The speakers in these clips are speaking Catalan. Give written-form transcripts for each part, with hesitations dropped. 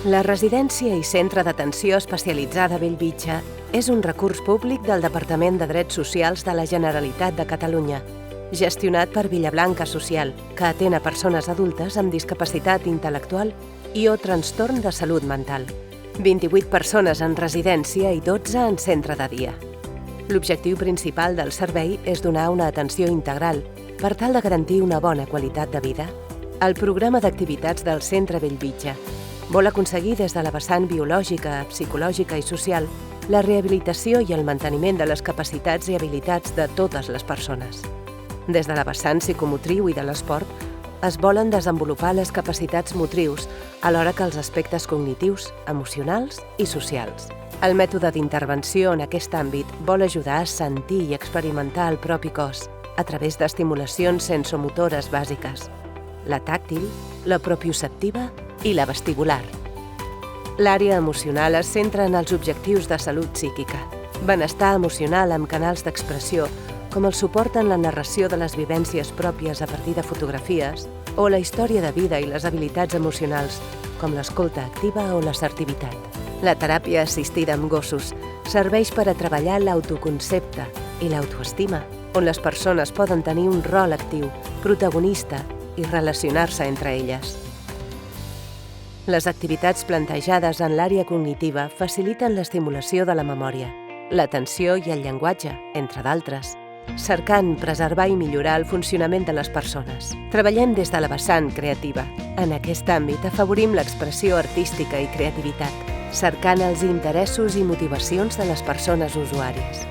La residència i centre d'atenció especialitzada Bellvitge és un recurs públic del Departament de Drets Socials de la Generalitat de Catalunya, gestionat per Villablanca Social, que atén a persones adultes amb discapacitat intel·lectual i o trastorn de salut mental. 28 persones en residència i 12 en centre de dia. L'objectiu principal del servei és donar una atenció integral per tal de garantir una bona qualitat de vida. El programa d'activitats del Centre Bellvitge vol aconseguir des de la vessant biològica, psicològica i social la rehabilitació i el manteniment de les capacitats i habilitats de totes les persones. Des de la vessant psicomotriu i de l'esport, es volen desenvolupar les capacitats motrius, alhora que els aspectes cognitius, emocionals i socials. El mètode d'intervenció en aquest àmbit vol ajudar a sentir i experimentar el propi cos a través d'estimulacions sensomotores bàsiques, la tàctil, la propioceptiva i la vestibular. L'àrea emocional es centra en els objectius de salut psíquica, benestar emocional amb canals d'expressió, com el suport en la narració de les vivències pròpies a partir de fotografies, o la història de vida i les habilitats emocionals, com l'escolta activa o l'assertivitat. La teràpia assistida amb gossos serveix per a treballar l'autoconcepte i l'autoestima, on les persones poden tenir un rol actiu, protagonista i relacionar-se entre elles. Les activitats plantejades en l'àrea cognitiva faciliten l'estimulació de la memòria, l'atenció i el llenguatge, entre d'altres, cercant preservar i millorar el funcionament de les persones. Treballem des de la vessant creativa. En aquest àmbit afavorim l'expressió artística i creativitat, cercant els interessos i motivacions de les persones usuàries.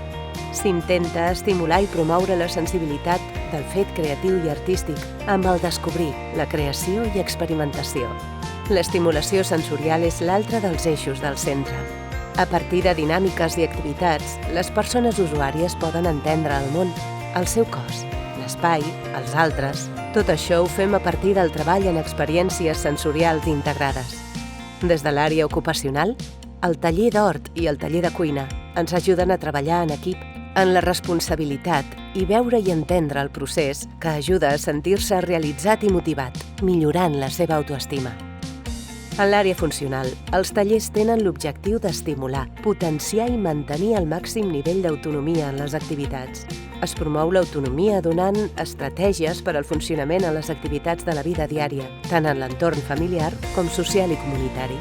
S'intenta estimular i promoure la sensibilitat del fet creatiu i artístic amb el descobrir, la creació i experimentació. L'estimulació sensorial és l'altre dels eixos del centre. A partir de dinàmiques i activitats, les persones usuàries poden entendre el món, el seu cos, l'espai, els altres. Tot això ho fem a partir del treball en experiències sensorials integrades. Des de l'àrea ocupacional, el taller d'hort i el taller de cuina ens ajuden a treballar en equip, en la responsabilitat i veure i entendre el procés que ajuda a sentir-se realitzat i motivat, millorant la seva autoestima. En l'àrea funcional, els tallers tenen l'objectiu d'estimular, potenciar i mantenir el màxim nivell d'autonomia en les activitats. Es promou l'autonomia donant estratègies per al funcionament en les activitats de la vida diària, tant en l'entorn familiar com social i comunitari.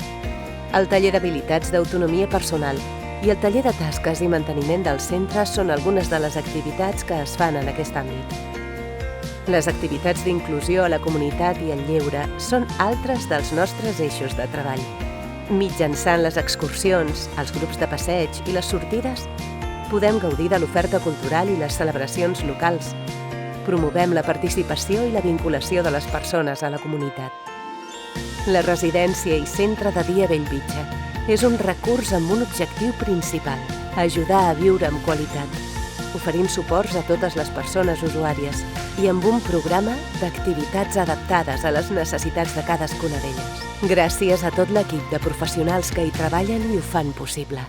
El taller d'habilitats d'autonomia personal i el taller de tasques i manteniment del centre són algunes de les activitats que es fan en aquest àmbit. Les activitats d'inclusió a la comunitat i el lleure són altres dels nostres eixos de treball. Mitjançant les excursions, els grups de passeig i les sortides, podem gaudir de l'oferta cultural i les celebracions locals. Promovem la participació i la vinculació de les persones a la comunitat. La residència i centre de dia Bellvitge és un recurs amb un objectiu principal, ajudar a viure amb qualitat. Oferim suports a totes les persones usuàries i amb un programa d'activitats adaptades a les necessitats de cadascuna d'elles. Gràcies a tot l'equip de professionals que hi treballen i ho fan possible.